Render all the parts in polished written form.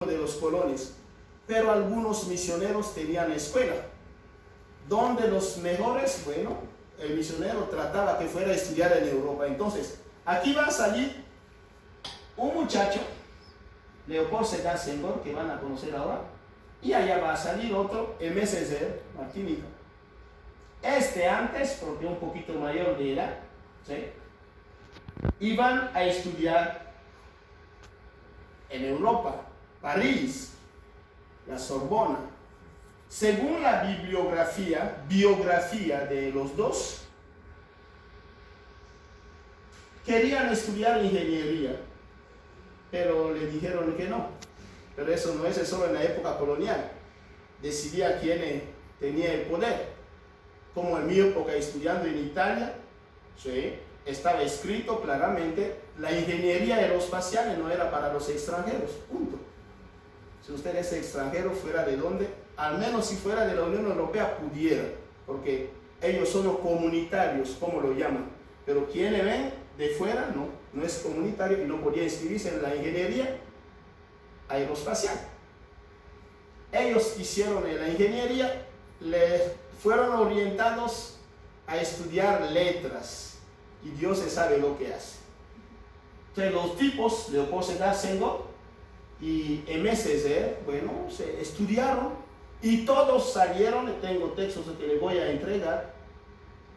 de los colones. Pero algunos misioneros tenían escuela, donde los mejores, bueno, el misionero trataba que fuera a estudiar en Europa. Entonces, aquí va a salir un muchacho, Leopold Sédar Senghor, que van a conocer ahora, y allá va a salir otro, Aimé Césaire, Martinica. Este antes, porque un poquito mayor de edad, ¿sí? Iban a estudiar en Europa, París, la Sorbona. Según la biografía de los dos, querían estudiar ingeniería, pero le dijeron que no. Pero eso no es solo en la época colonial. Decidía quién tenía el poder. Como en mi época estudiando en Italia, ¿sí? Estaba escrito claramente, la ingeniería aeroespacial no era para los extranjeros, punto. Si usted es extranjero, fuera de donde, al menos si fuera de la Unión Europea, pudiera, porque ellos son los comunitarios, como lo llaman. Pero quienes ven de fuera, no es comunitario y no podía inscribirse en la ingeniería aeroespacial. Ellos hicieron la ingeniería, fueron orientados a estudiar letras y Dios se sabe lo que hace. Entonces los tipos, Leopold Sédar Senghor y Aimé Césaire, bueno, se estudiaron y todos salieron. Tengo textos que les voy a entregar.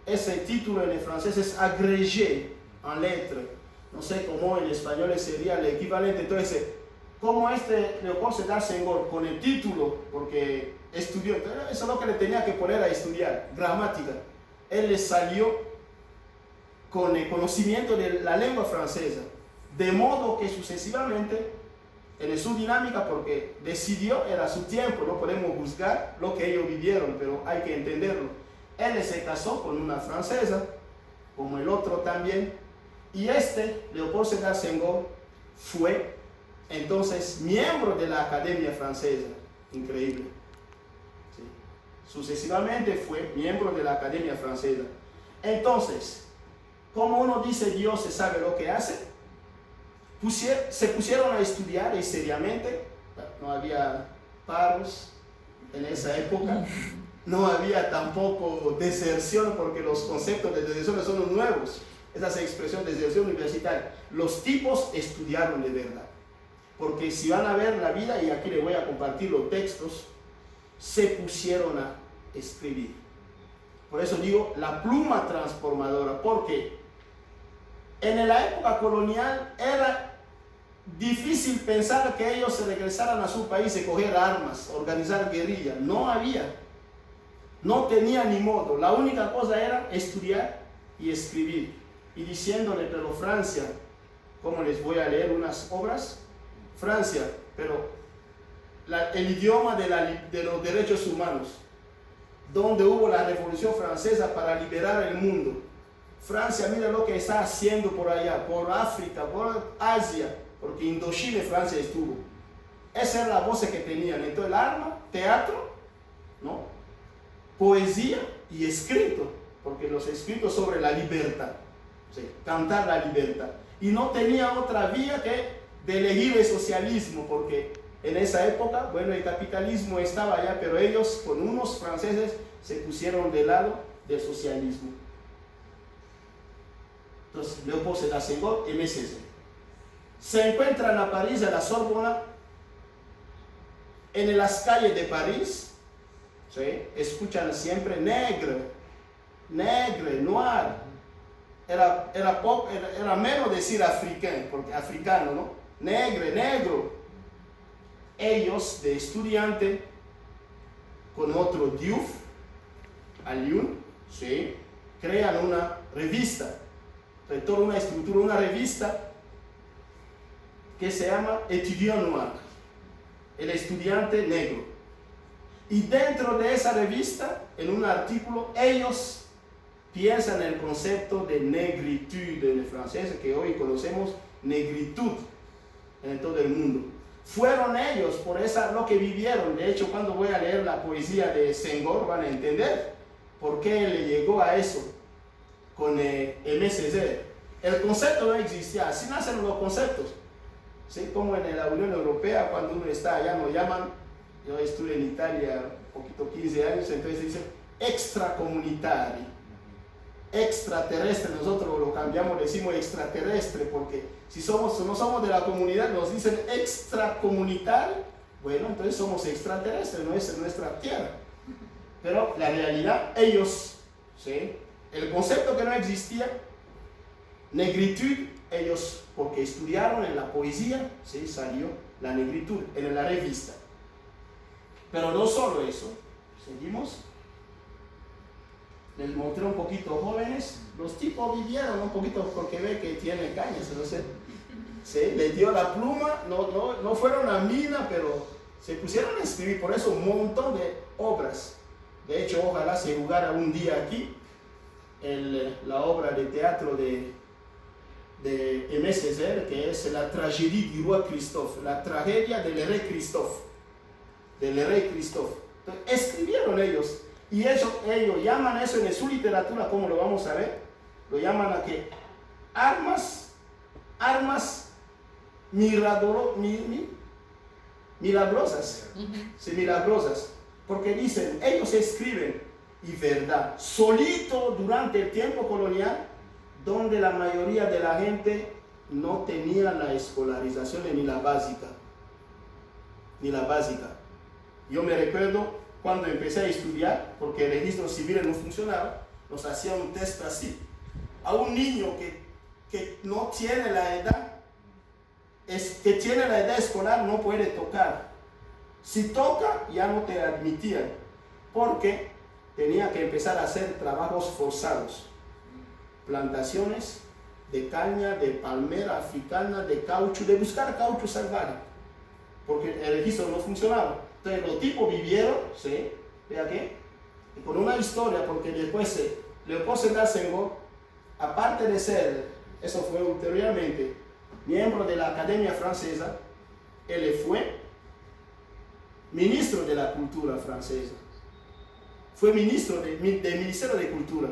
Ese título en el francés es agrégé en lettres. No sé cómo en español sería el equivalente. Entonces, como Leopold Sédar Senghor con el título, porque estudió, eso es lo que le tenía que poner a estudiar, gramática. Él le salió con el conocimiento de la lengua francesa, de modo que sucesivamente, en su dinámica, porque decidió, era su tiempo, no podemos juzgar lo que ellos vivieron, pero hay que entenderlo. Él se casó con una francesa, como el otro también, y Leopold Sédar Senghor, fue entonces miembro de la Academia Francesa. Increíble. Sí. Sucesivamente fue miembro de la Academia Francesa. Entonces, como uno dice Dios se sabe lo que hace, se pusieron a estudiar y seriamente. No había paros en esa época, no había tampoco deserción, porque los conceptos de deserción son los nuevos. Esa expresión de deserción universitaria. Los tipos estudiaron de verdad, porque si van a ver la vida, y aquí les voy a compartir los textos, se pusieron a escribir. Por eso digo la pluma transformadora, porque en la época colonial era difícil pensar que ellos se regresaran a su país y coger armas, organizar guerrilla. No había, no tenía ni modo. La única cosa era estudiar y escribir. Y diciéndole, pero Francia, ¿cómo les voy a leer unas obras? Francia, pero el idioma de los derechos humanos, donde hubo la Revolución Francesa para liberar el mundo. Francia, mira lo que está haciendo por allá, por África, por Asia, porque Indochina Francia estuvo. Esa era la voz que tenían. Entonces el arma, teatro, ¿no? Poesía y escrito, porque los escritos sobre la libertad, ¿sí? Cantar la libertad. Y no tenía otra vía que de elegir el socialismo, porque en esa época, bueno, el capitalismo estaba allá, pero ellos con unos franceses se pusieron del lado del socialismo. Entonces, Leopold Sédar Senghor, Aimé Césaire. Se encuentran a París, en la Sorbona, en las calles de París, ¿sí? Escuchan siempre negre, noir. Era menos decir africano, porque africano, ¿no? Negro. Ellos, de estudiante, con otro Diouf, Alioune, ¿sí? Crean una revista, toda una estructura, una revista que se llama Étudiant Noir, el estudiante negro. Y dentro de esa revista, en un artículo, ellos piensan en el concepto de negritud en el francés, que hoy conocemos negritud en todo el mundo. Fueron ellos, por eso lo que vivieron. De hecho, cuando voy a leer la poesía de Senghor, van a entender por qué le llegó a eso con Aimé Césaire. El concepto no existía, así nacen los conceptos. ¿sí? Como en la Unión Europea, cuando uno está allá, nos llaman, yo estuve en Italia un poquito, 15 años, entonces dice extracomunitario, extraterrestre, nosotros lo cambiamos, decimos extraterrestre, porque si no somos de la comunidad, nos dicen extracomunitario, bueno, entonces somos extraterrestres, no es nuestra tierra. Pero la realidad, ellos, ¿sí? El concepto que no existía, negritud, ellos, porque estudiaron en la poesía, ¿sí? Salió la negritud en la revista. Pero no solo eso, seguimos. Les mostré un poquito jóvenes, los tipos vivieron un poquito porque ve que tiene cañas, no sé. ¿Sí? Les dio la pluma, no fueron a mina, pero se pusieron a escribir, por eso un montón de obras. De hecho, ojalá se jugara un día aquí la obra de teatro de Aimé Césaire, que es la tragédie du roi Christophe, la tragedia del rey Christophe. Entonces, escribieron ellos, y ellos llaman eso en su literatura, como lo vamos a ver, lo llaman a que armas milagrosas, sí, milagrosas, porque dicen, ellos escriben, y verdad, solito durante el tiempo colonial, donde la mayoría de la gente no tenía la escolarización ni la básica. Yo me recuerdo cuando empecé a estudiar, porque el registro civil no funcionaba, nos hacían un test así. A un niño que no tiene la edad, que tiene la edad escolar, no puede tocar. Si toca, ya no te admitían, porque tenía que empezar a hacer trabajos forzados. Plantaciones de caña, de palmera africana, de caucho, de buscar caucho salvaje, porque el registro no funcionaba. Entonces los tipos vivieron, ¿sí? Vea que, con una historia, porque después Leopold Sédar Senghor, aparte de ser, eso fue ulteriormente, miembro de la Academia Francesa, él fue ministro de la Cultura francesa, fue ministro del Ministerio de Cultura,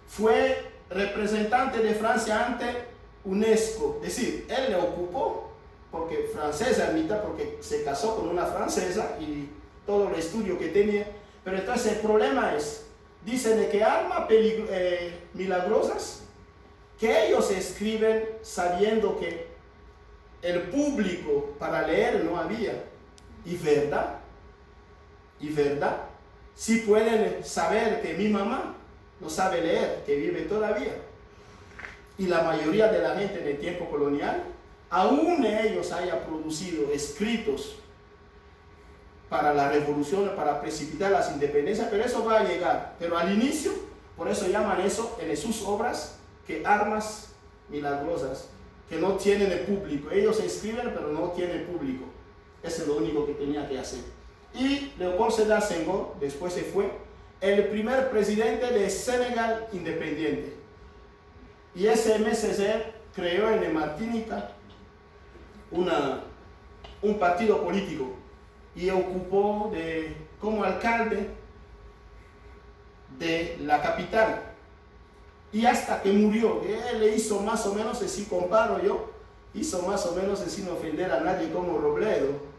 fue representante de Francia ante UNESCO, es decir, él le ocupó, porque francesa admita, porque se casó con una francesa y todo el estudio que tenía. Pero entonces el problema es, dicen de que armas milagrosas, que ellos escriben sabiendo que el público para leer no había. Y verdad, si pueden saber que mi mamá no sabe leer, que vive todavía. Y la mayoría de la gente en el tiempo colonial, aún ellos hayan producido escritos para la revolución, para precipitar las independencias, pero eso va a llegar. Pero al inicio, por eso llaman eso en sus obras, que armas milagrosas, que no tienen el público. Ellos escriben, pero no tienen público. Eso es lo único que tenía que hacer. Y Leopold Sédar Senghor, después se fue, el primer presidente de Senegal independiente. Y ese Aimé Césaire creó en Martinica un partido político y ocupó como alcalde de la capital. Y hasta que murió, él le hizo más o menos, si comparo yo, hizo más o menos sin ofender a nadie como Robledo.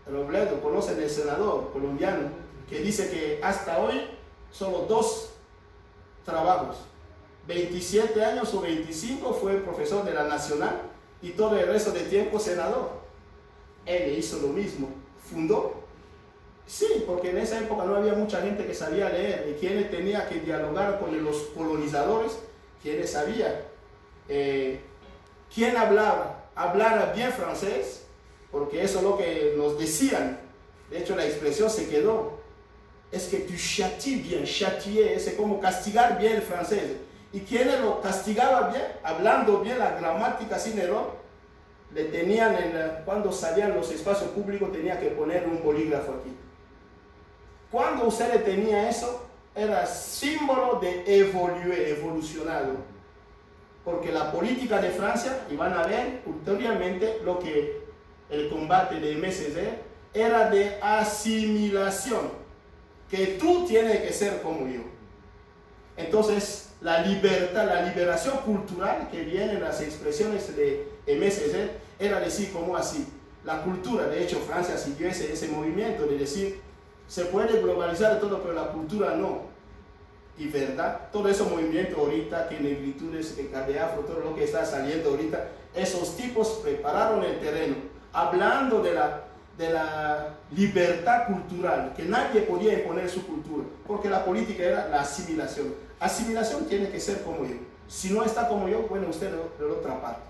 Robledo, conocen el senador colombiano, que dice que hasta hoy solo 2 trabajos. 27 años o 25 fue profesor de la Nacional y todo el resto de tiempo senador. Él hizo lo mismo, fundó. Sí, porque en esa época no había mucha gente que sabía leer y quienes tenía que dialogar con los colonizadores, quienes sabían. ¿Quién hablara bien francés? Porque eso es lo que nos decían. De hecho, la expresión se quedó. Es que tu châties bien, châtier, es como castigar bien el francés. Y quienes lo castigaban bien, hablando bien la gramática sin error, le tenían, cuando salían los espacios públicos, tenía que poner un bolígrafo aquí. Cuando usted le tenía eso, era símbolo de evolucionado. Porque la política de Francia, y van a ver ulteriormente lo que el combate de Aimé Césaire, era de asimilación, que tú tienes que ser como yo. Entonces, la libertad, la liberación cultural que viene en las expresiones de MSC era decir como así, la cultura, de hecho Francia siguió ese movimiento de decir, se puede globalizar todo, pero la cultura no. Y verdad, todo ese movimiento ahorita, que negritudes, que de afro, todo lo que está saliendo ahorita, esos tipos prepararon el terreno, hablando de la libertad cultural, que nadie podía imponer su cultura, porque la política era la asimilación. Asimilación tiene que ser como yo. Si no está como yo, bueno, usted de la otra parte.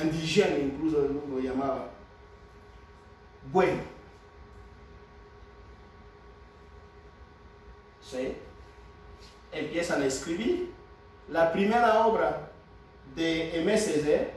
Indígena incluso lo llamaba. Bueno. ¿Sí? Empiezan a escribir. La primera obra de MSC